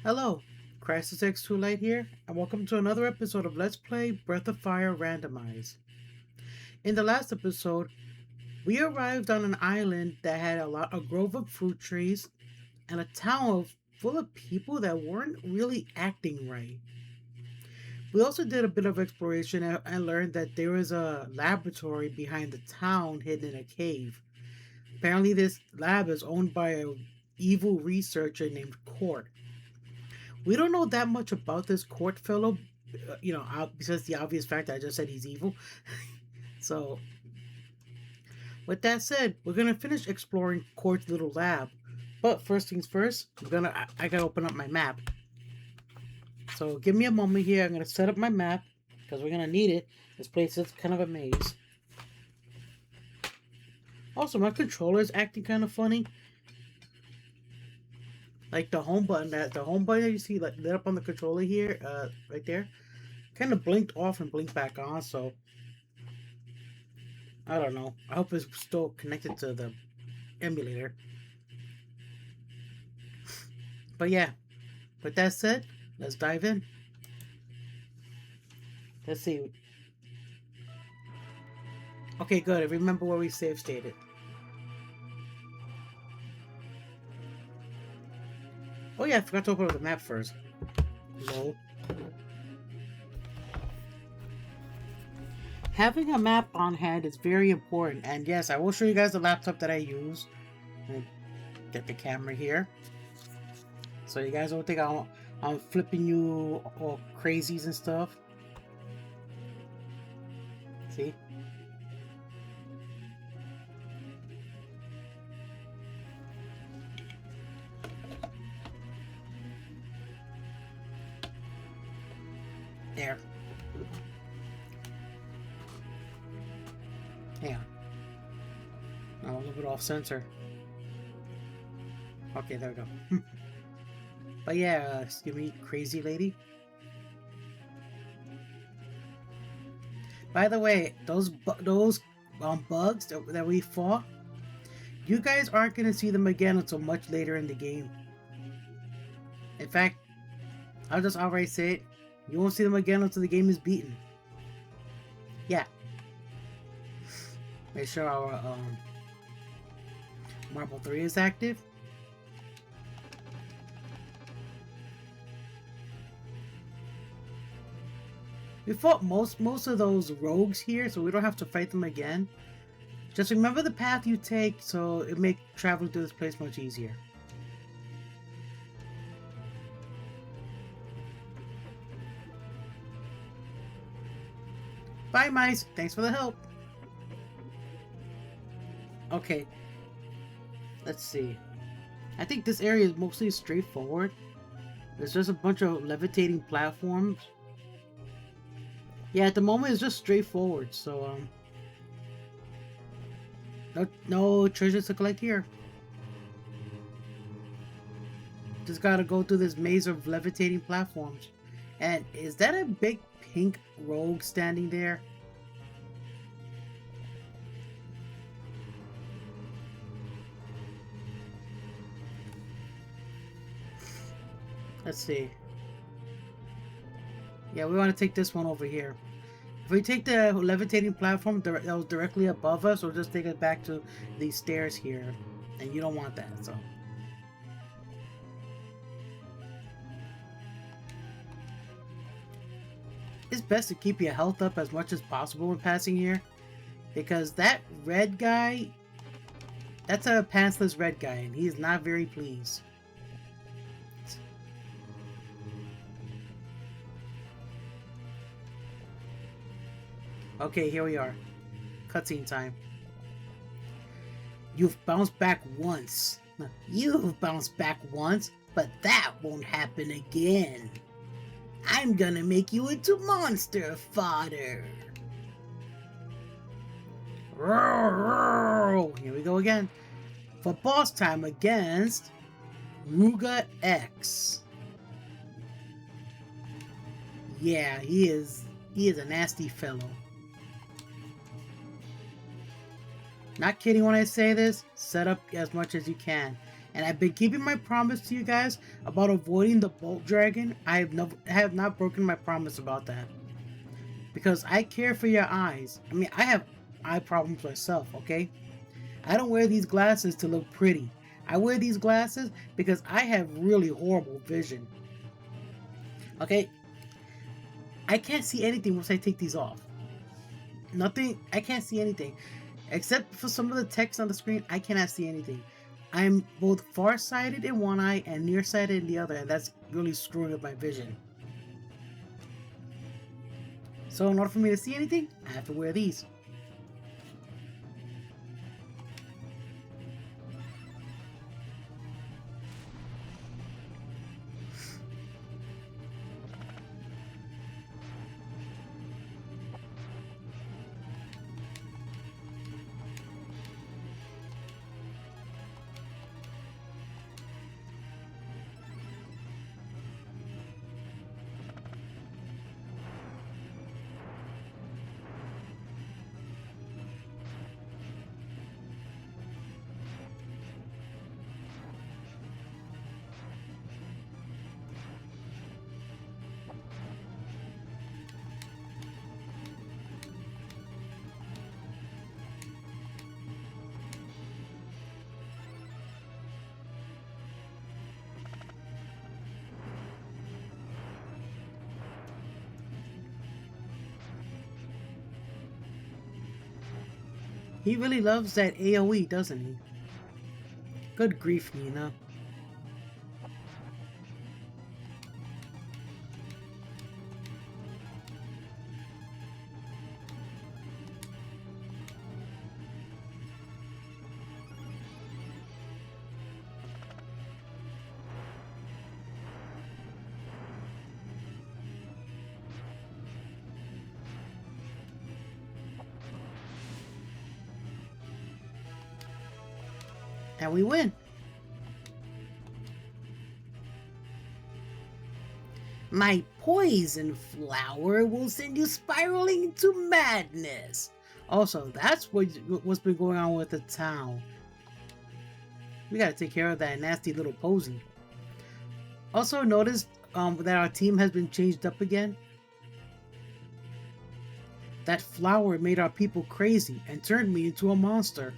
Hello, Crisis X2 Light here, and welcome to another episode of Let's Play Breath of Fire Randomized. In the last episode, we arrived on an island that had a grove of fruit trees and a town full of people that weren't really acting right. We also did a bit of exploration and learned that there is a laboratory behind the town hidden in a cave. Apparently, this lab is owned by an evil researcher named Cort. We don't know that much about this Cort fellow, besides the obvious fact that I just said he's evil. So, with that said, we're gonna finish exploring Cort's little lab. But first things first, I gotta open up my map. So give me a moment here. I'm gonna set up my map because we're gonna need it. This place is kind of a maze. Also, my controller is acting kind of funny. Like the home button that you see like lit up on the controller here, right there, kind of blinked off and blinked back on. So I don't know. I hope it's still connected to the emulator. But yeah, with that said, let's dive in. Let's see. Okay, good. I remember where we save stated. Oh yeah, I forgot to open up the map first. Lol. Having a map on hand is very important, and yes, I will show you guys the laptop that I use. Get the camera here, so you guys don't think I'm flipping you all crazies and stuff. See? There. Hang on. I'm a little bit off center. Okay, there we go. But yeah, excuse me, crazy lady. By the way, those bugs that we fought, you guys aren't gonna see them again until much later in the game. In fact, I'll just outright say it: you won't see them again until the game is beaten. Yeah. Make sure our Marble 3 is active. We fought most of those rogues here, so we don't have to fight them again. Just remember the path you take, so it makes traveling through this place much easier. Bye, mice. Thanks for the help. Okay. Let's see. I think this area is mostly straightforward. There's just a bunch of levitating platforms. Yeah, at the moment it's just straightforward, so no treasures to collect here. Just gotta go through this maze of levitating platforms. And is that a big pink rogue standing there? Let's see. Yeah, we want to take this one over here. If we take the levitating platform that was directly above us, we'll just take it back to these stairs here. And you don't want that, so. It's best to keep your health up as much as possible when passing here. Because that red guy, that's a pantsless red guy, and he is not very pleased. Okay, here we are. Cutscene time. You've bounced back once. You've bounced back once, but that won't happen again. I'm gonna make you into monster fodder. Here we go again. For boss time against Ruga X. Yeah, he is a nasty fellow. Not kidding when I say this. Set up as much as you can. And I've been keeping my promise to you guys about avoiding the bolt dragon. I have not broken my promise about that. Because I care for your eyes. I mean, I have eye problems myself, okay? I don't wear these glasses to look pretty. I wear these glasses because I have really horrible vision. Okay? I can't see anything once I take these off. Nothing, I can't see anything. Except for some of the text on the screen, I cannot see anything. I'm both farsighted in one eye and nearsighted in the other, and that's really screwing up my vision. So in order for me to see anything, I have to wear these. He really loves that AoE, doesn't he? Good grief, Nina. And we win. My poison flower will send you spiraling into madness. Also, that's what's been going on with the town. We gotta take care of that nasty little posy. Also, noticed that our team has been changed up again. That flower made our people crazy and turned me into a monster.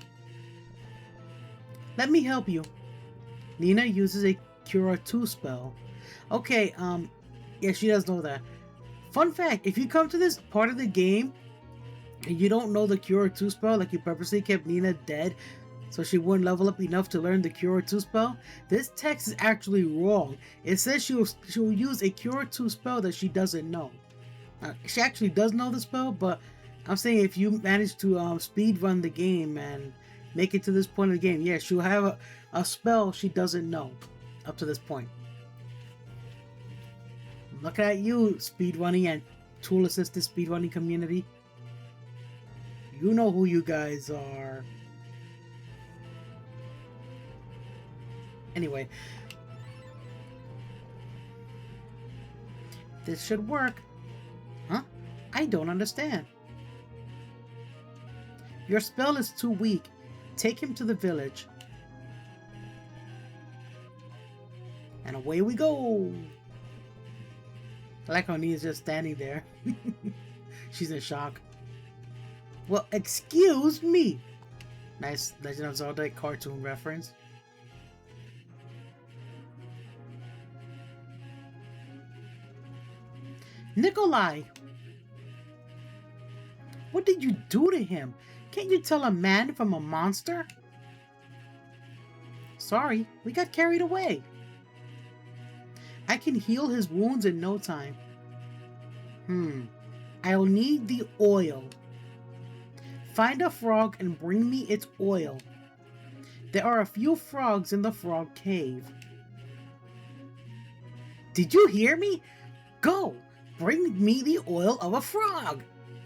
Let me help you. Nina uses a Cure 2 spell. Okay, yeah, she does know that. Fun fact, if you come to this part of the game and you don't know the Cure 2 spell, like you purposely kept Nina dead so she wouldn't level up enough to learn the Cure 2 spell, this text is actually wrong. It says she will use a Cure 2 spell that she doesn't know. She actually does know the spell, but I'm saying if you manage to speed run the game and make it to this point of the game, yeah, she'll have a spell she doesn't know up to this point. Look at you, speedrunning and tool-assisted speedrunning community. You know who you guys are. Anyway. This should work. Huh? I don't understand. Your spell is too weak. Take him to the village. And away we go. I like how Nina's just standing there. She's in shock. Well, excuse me. Nice Legend of Zelda cartoon reference. Nicholie! What did you do to him? Can't you tell a man from a monster? Sorry, we got carried away. I can heal his wounds in no time. I'll need the oil. Find a frog and bring me its oil. There are a few frogs in the frog cave. Did you hear me? Go! Bring me the oil of a frog!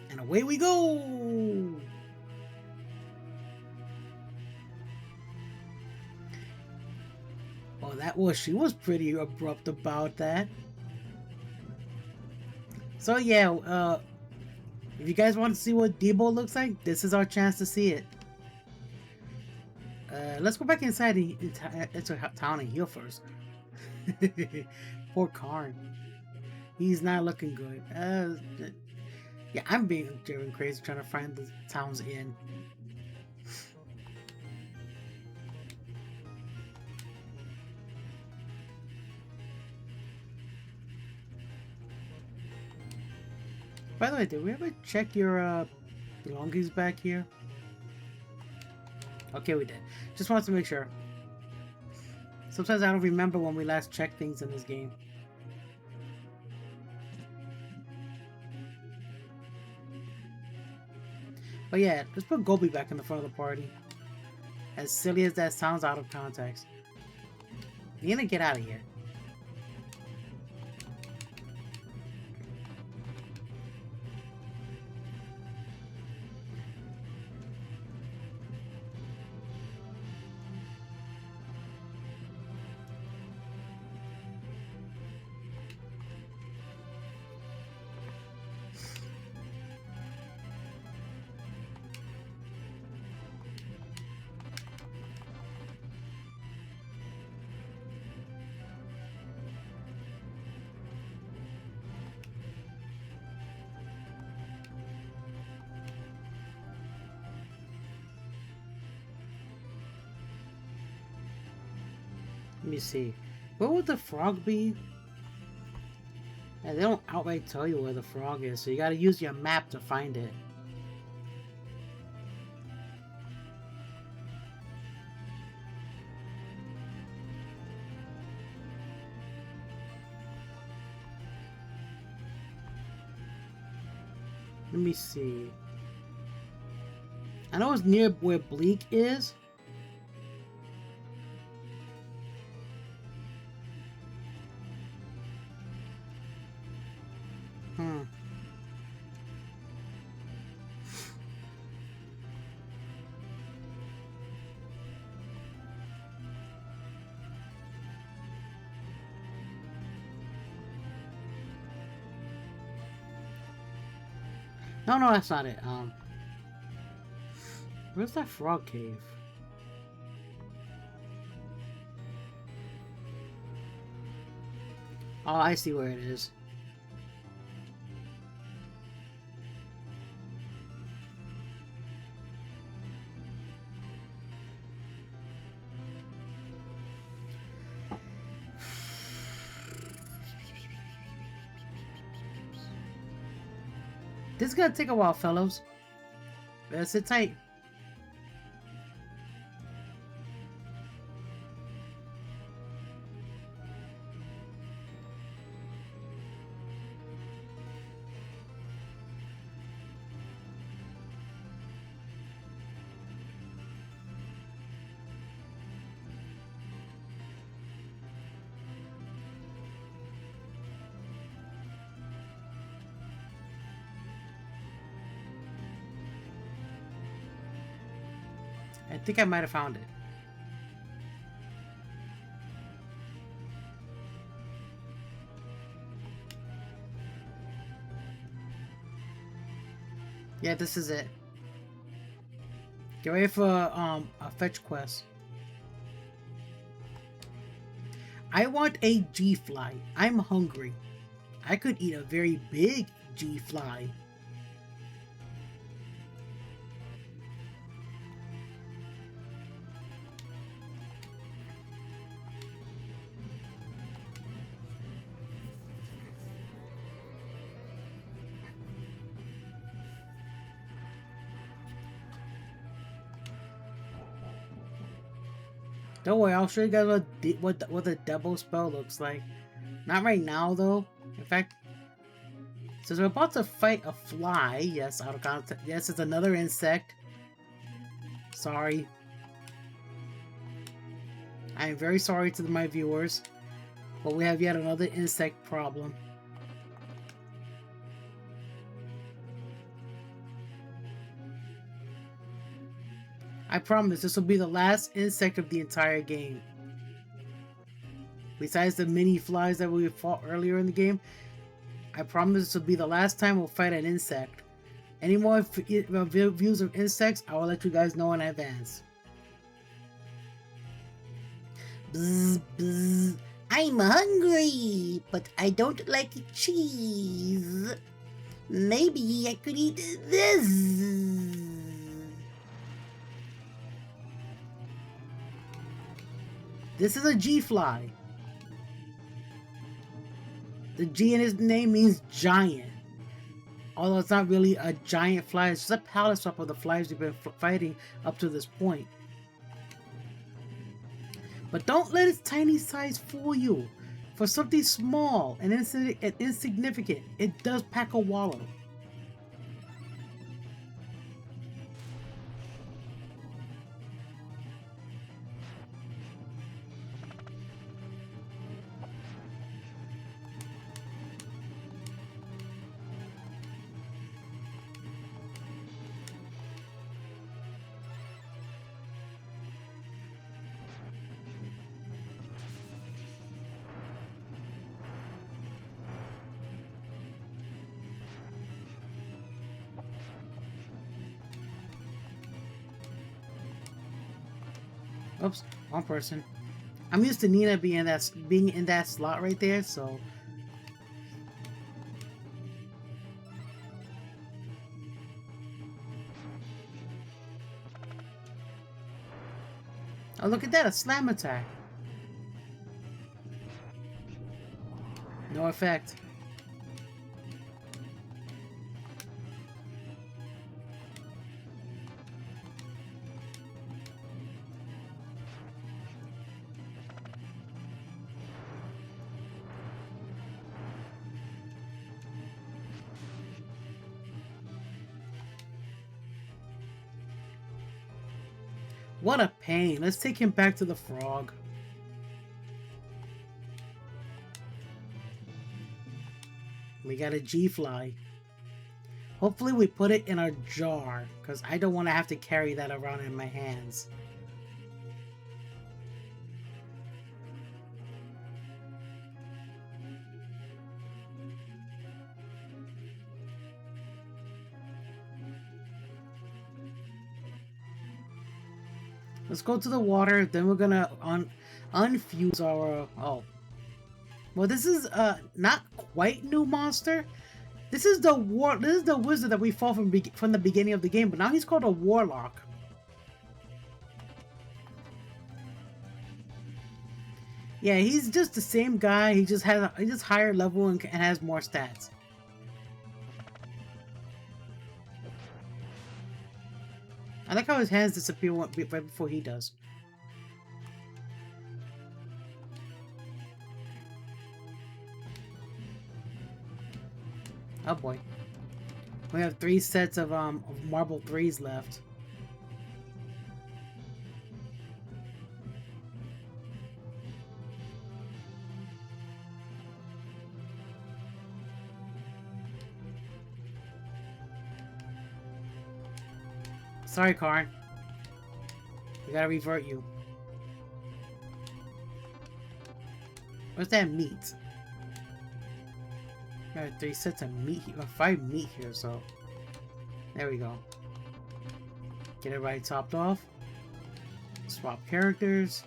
And away we go! Oh, she was pretty abrupt about that. So yeah, if you guys want to see what Debo looks like, this is our chance to see it. Let's go back inside into town and heal first. Poor Karn. He's not looking good. Yeah, I'm being driven crazy trying to find the town's inn. By the way, did we ever check your belongings back here? Okay, we did. Just wanted to make sure. Sometimes I don't remember when we last checked things in this game. But yeah, let's put Gobi back in the front of the party. As silly as that sounds out of context. You're gonna get out of here. Let me see. Where would the frog be? And they don't outright tell you where the frog is, so you gotta use your map to find it. Let me see. I know it's near where Bleak is. No, that's not it. Where's that frog cave? Oh, I see where it is. This is gonna take a while, fellows. Better sit tight. I think I might have found it. Yeah, this is it. Get ready for a fetch quest. I want a G-fly. I'm hungry. I could eat a very big G-fly. Don't worry, I'll show you guys what the double spell looks like. Not right now, though. In fact, since we're about to fight a fly, yes, out of context. Yes, it's another insect. Sorry. I am very sorry to my viewers, but we have yet another insect problem. I promise this will be the last insect of the entire game. Besides the mini flies that we fought earlier in the game, I promise this will be the last time we'll fight an insect. Any more views of insects, I will let you guys know in advance. Bzz, bzz. I'm hungry, but I don't like cheese. Maybe I could eat this. This is a G-fly. The G in his name means giant. Although it's not really a giant fly, it's just a palace up of the flies we've been fighting up to this point. But don't let its tiny size fool you. For something small and insignificant, it does pack a wallow. Oops, wrong person. I'm used to Nina being in that slot right there, so. Oh, look at that, a slam attack. No effect. What a pain. Let's take him back to the frog. We got a G-fly. Hopefully we put it in our jar, because I don't want to have to carry that around in my hands. Let's go to the water, then we're gonna unfuse our... oh. Well, this is not quite new monster. This is the wizard that we fought from the beginning of the game, but now he's called a warlock. Yeah, he's just the same guy. He just higher level and has more stats. I like how his hands disappear right before he does. Oh boy. We have 3 sets of marble 3s left. Sorry, Karn. We gotta revert you. What's that meat? Got 3 sets of meat, or 5 meat here, so... there we go. Get everybody topped off. Swap characters.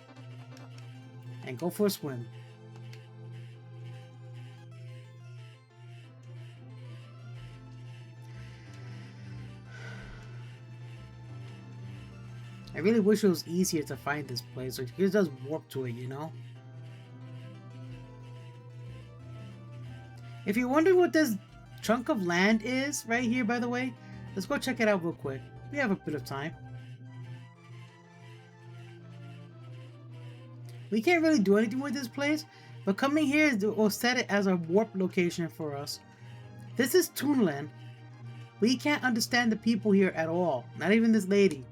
And go for a swim. I really wish it was easier to find this place, so it does warp to it, you know? If you're wondering what this chunk of land is right here, by the way, let's go check it out real quick. We have a bit of time. We can't really do anything with this place, but coming here will set it as a warp location for us. This is Toonland. We can't understand the people here at all, not even this lady.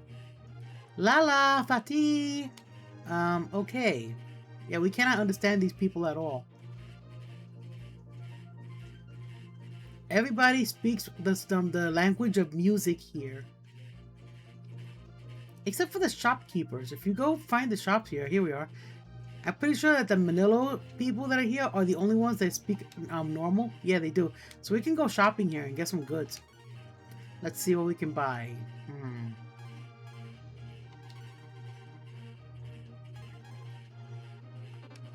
Lala, Fatih! Okay. Yeah, we cannot understand these people at all. Everybody speaks the language of music here. Except for the shopkeepers. If you go find the shops here we are. I'm pretty sure that the Manila people that are here are the only ones that speak normal. Yeah, they do. So we can go shopping here and get some goods. Let's see what we can buy.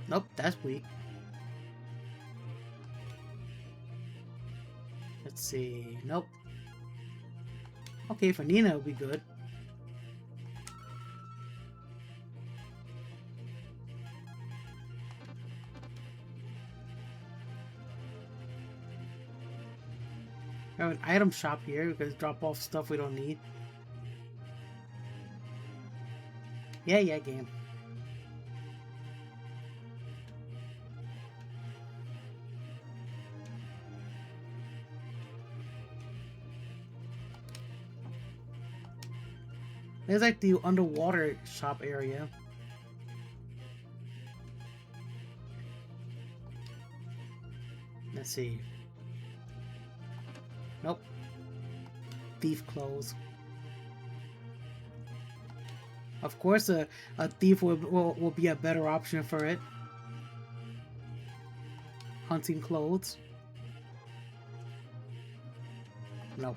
Nope, that's weak. Let's see. Nope. Okay, for Nina it'll be good. I have an item shop here. We can drop off stuff we don't need. Yeah, game. There's like the underwater shop area. Let's see. Nope. Thief clothes. Of course, a thief will be a better option for it. Hunting clothes. Nope.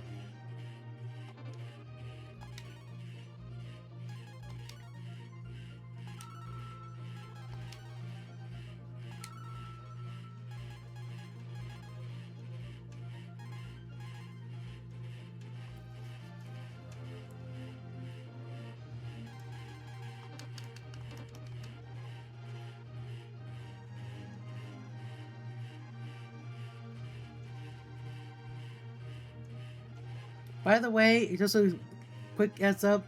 By the way, just a quick heads up,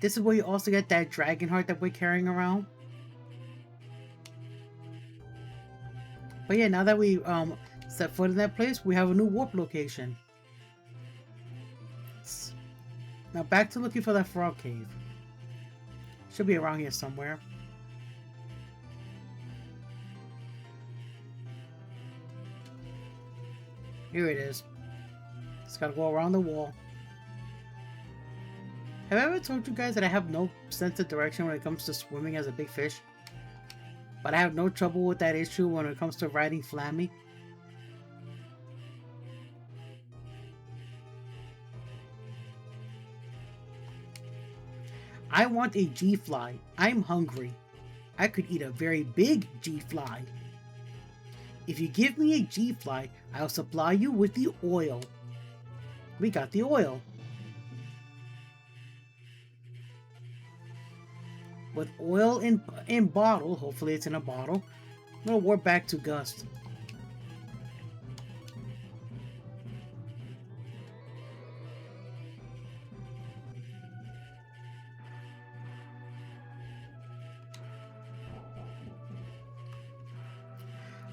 this is where you also get that dragon heart that we're carrying around. But yeah, now that we set foot in that place, we have a new warp location. Now back to looking for that frog cave. Should be around here somewhere. Here it is. Just gotta go around the wall. Have I ever told you guys that I have no sense of direction when it comes to swimming as a big fish? But I have no trouble with that issue when it comes to riding Flammy. I want a G-fly. I'm hungry. I could eat a very big G-fly. If you give me a G-fly, I'll supply you with the oil. We got the oil. With oil in bottle, hopefully it's in a bottle, we'll warp back to Gust.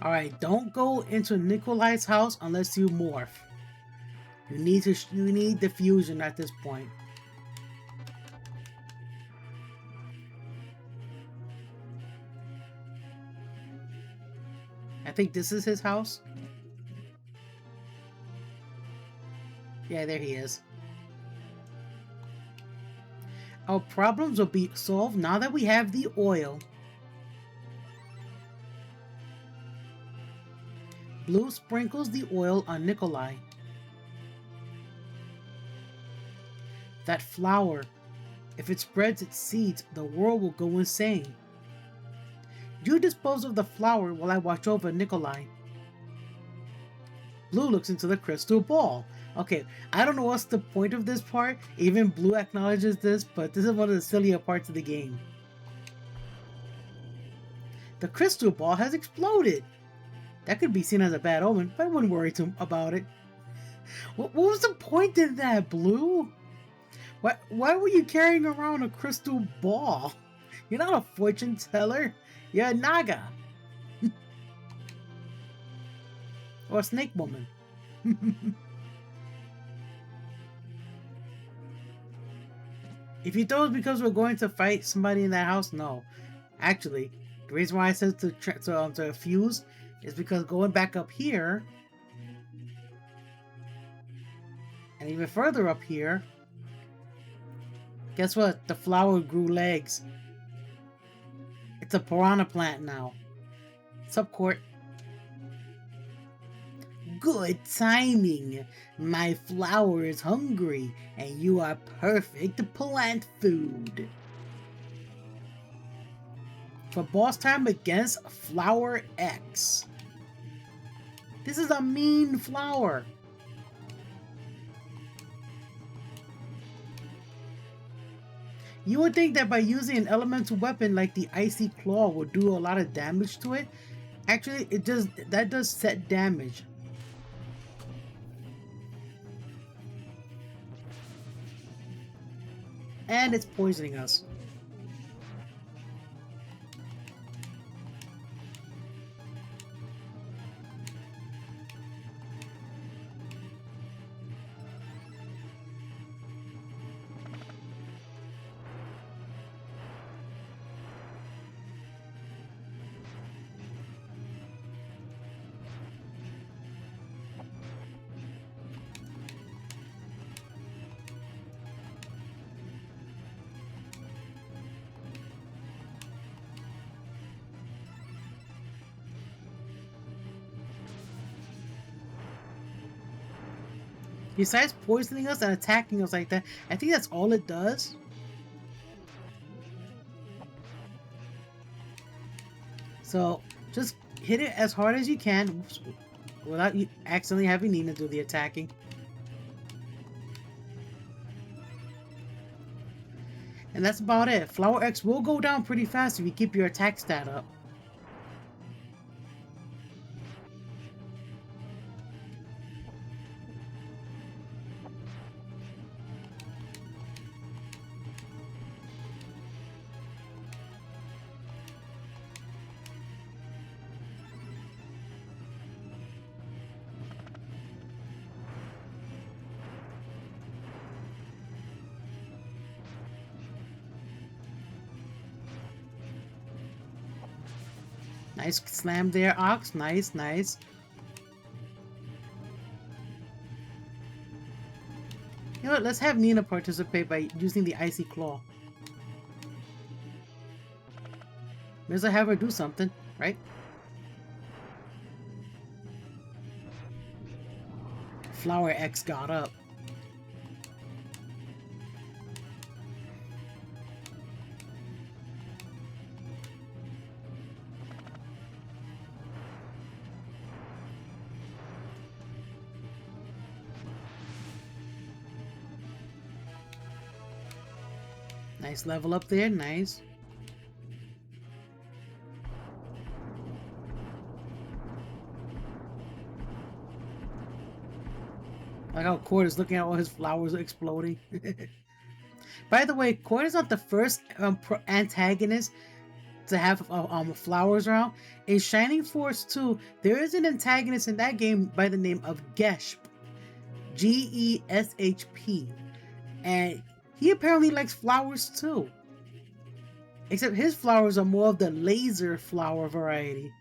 Alright, don't go into Nichole's house unless you morph. You need the fusion at this point. I think this is his house. Yeah, there he is. Our problems will be solved now that we have the oil. Blue sprinkles the oil on Nicholie. That flower, if it spreads its seeds, the world will go insane. You dispose of the flower while I watch over Nicholie. Blue looks into the crystal ball. Okay, I don't know what's the point of this part. Even Blue acknowledges this, but this is one of the sillier parts of the game. The crystal ball has exploded. That could be seen as a bad omen, but I wouldn't worry about it. What was the point in that, Blue? Why were you carrying around a crystal ball? You're not a fortune teller. You're a Naga. Or a snake woman. If you thought it was because we're going to fight somebody in that house, no. Actually, the reason why I said to fuse is because going back up here, and even further up here, guess what? The flower grew legs. It's a piranha plant now. What's up, Cort? Good timing. My flower is hungry, and you are perfect plant food. for boss time against Fire X. This is a mean flower. You would think that by using an elemental weapon like the Icy Claw would do a lot of damage to it. Actually, that does set damage. And it's poisoning us. Besides poisoning us and attacking us like that, I think that's all it does. So just hit it as hard as you can without you accidentally having Nina do the attacking. And that's about it. Fire X will go down pretty fast if you keep your attack stat up. Nice slam there, Ox. Nice, nice. You know what? Let's have Nina participate by using the Icy Claw. May as well have her do something, right? Fire X got up. Nice level up there, nice. Like how Cort is looking at all his flowers exploding. By the way, Cort is not the first antagonist to have flowers around. In Shining Force 2, there is an antagonist in that game by the name of Geshp. Geshp. And he apparently likes flowers too. Except his flowers are more of the laser flower variety.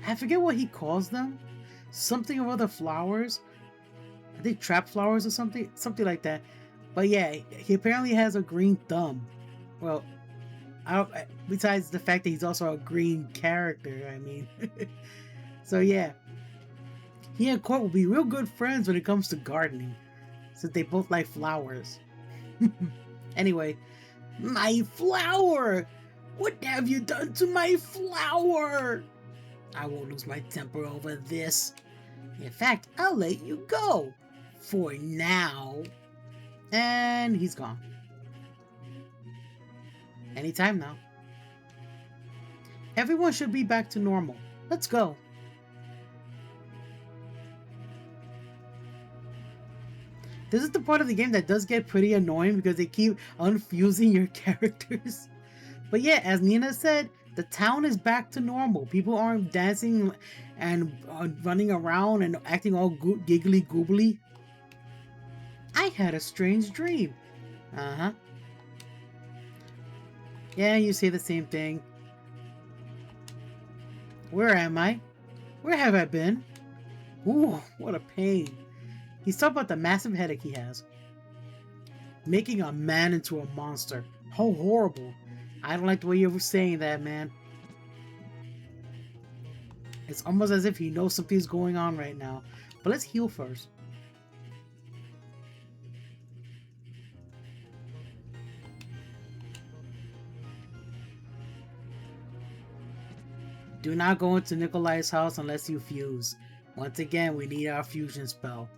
I forget what he calls them. Something of other flowers. I think trap flowers or something. Something like that. But yeah, he apparently has a green thumb. Well, besides the fact that he's also a green character, I mean. So yeah. He and Cort will be real good friends when it comes to gardening, since they both like flowers. Anyway, my flower! What have you done to my flower? I won't lose my temper over this. In fact, I'll let you go. For now. And he's gone. Anytime now. Everyone should be back to normal. Let's go. This is the part of the game that does get pretty annoying because they keep unfusing your characters. But yeah, as Nina said, the town is back to normal. People aren't dancing and running around and acting all giggly goobly. I had a strange dream. Uh-huh. Yeah, you say the same thing. Where am I? Where have I been? Ooh, what a pain. He's talking about the massive headache he has. Making a man into a monster. How horrible. I don't like the way you were saying that, man. It's almost as if he knows something's going on right now. But let's heal first. Do not go into Nikolai's house unless you fuse. Once again, we need our fusion spell.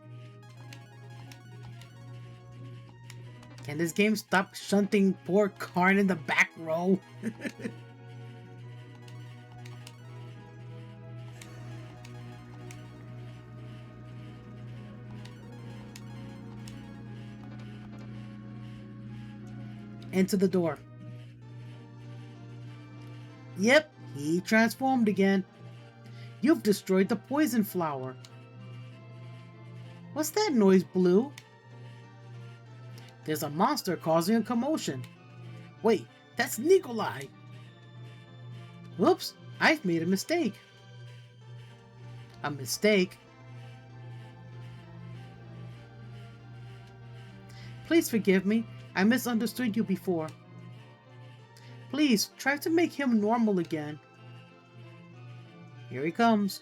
Can this game stop shunting poor Karn in the back row? Into the door. Yep, he transformed again. You've destroyed the poison flower. What's that noise, Blue? There's a monster causing a commotion. Wait, that's Nicholie. Whoops, I've made a mistake. A mistake? Please forgive me. I misunderstood you before. Please, try to make him normal again. Here he comes.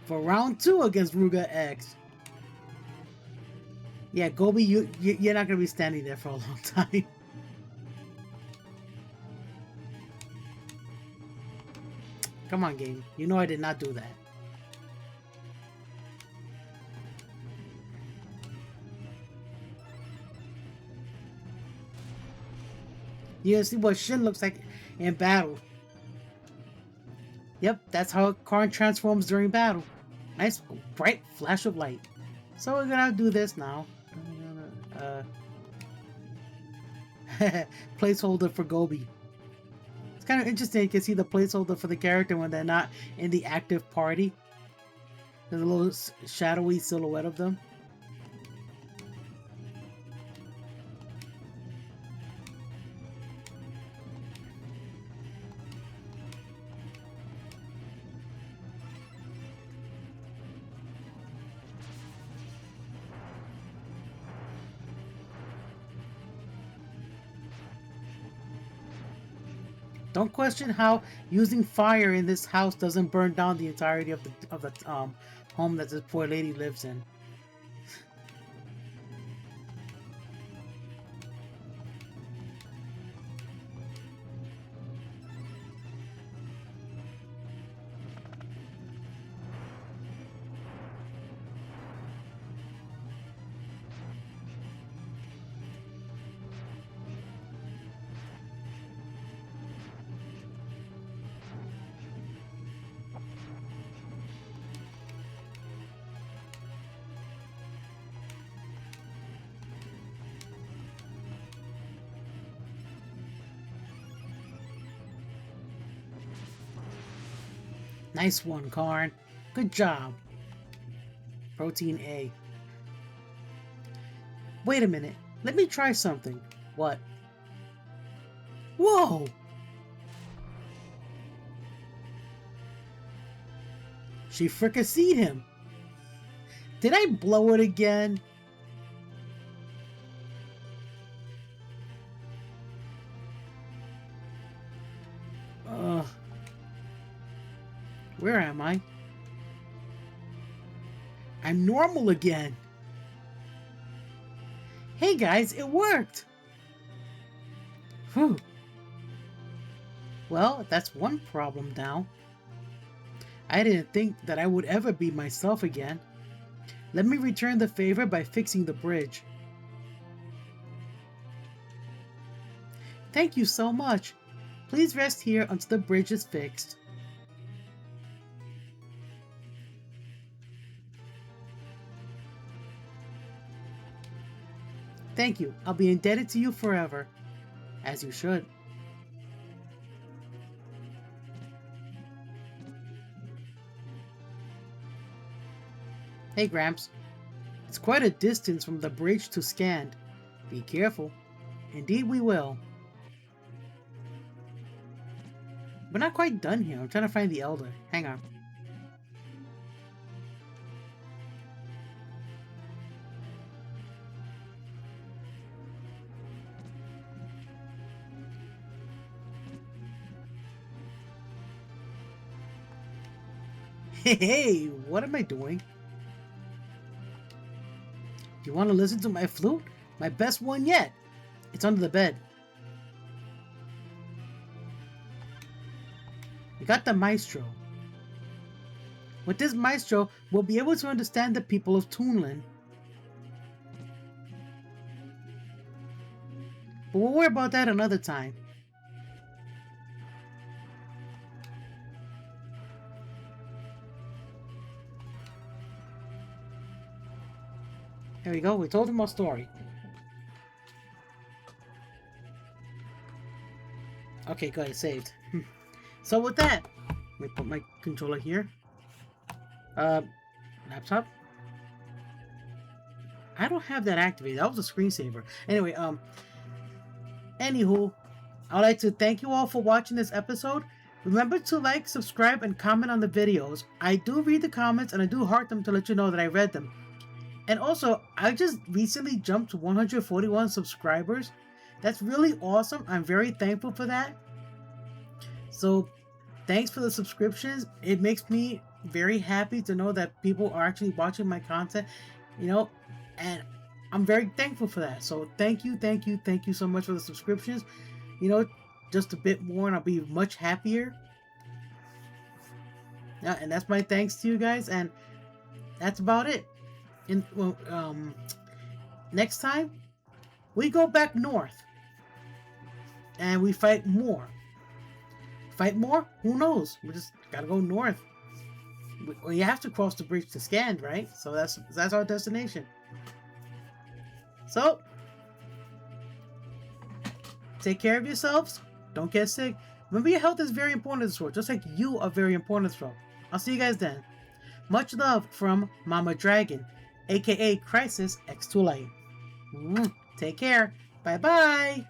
For round 2 against Ruga X. Yeah, Gobi, you're not going to be standing there for a long time. Come on, game. You know I did not do that. You see what Shin looks like in battle. Yep, that's how Karn transforms during battle. Nice bright flash of light. So we're gonna do this now. Placeholder for Gobi. It's kind of interesting. You can see the placeholder for the character when they're not in the active party. There's a little shadowy silhouette of them. Don't question how using fire in this house doesn't burn down the entirety of the home that this poor lady lives in. Nice one, Karn. Good job. Protein A. Wait a minute. Let me try something. What? Whoa! She fricasseed him. Did I blow it again? Ugh. Where am I? I'm normal again. Hey guys, it worked! Whew. Well, that's one problem now. I didn't think that I would ever be myself again. Let me return the favor by fixing the bridge. Thank you so much. Please rest here until the bridge is fixed. Thank you. I'll be indebted to you forever. As you should. Hey, Gramps. It's quite a distance from the bridge to Scand. Be careful. Indeed we will. We're not quite done here. I'm trying to find the Elder. Hang on. Hey, what am I doing? Do you want to listen to my flute? My best one yet. It's under the bed. We got the Maestro. With this Maestro, we'll be able to understand the people of Toonland. But we'll worry about that another time. There we go. We told him our story. Okay, good. It's saved. So with that, let me put my controller here. Laptop. I don't have that activated. That was a screensaver. Anyway, anywho, I'd like to thank you all for watching this episode. Remember to like, subscribe, and comment on the videos. I do read the comments and I do heart them to let you know that I read them. And also, I just recently jumped to 141 subscribers. That's really awesome. I'm very thankful for that. So, thanks for the subscriptions. It makes me very happy to know that people are actually watching my content, you know, and I'm very thankful for that. So, thank you so much for the subscriptions. You know, just a bit more and I'll be much happier. Yeah, and that's my thanks to you guys, and that's about it. And next time we go back north and we fight more. Fight more? Who knows? We just gotta go north. We have to cross the bridge to Scand, right? So that's our destination. So take care of yourselves. Don't get sick. Remember, your health is very important in this world, just like you are very important in this world. I'll see you guys then. Much love from Mama Dragon, aka Crisis X2 Light. Take care. Bye bye.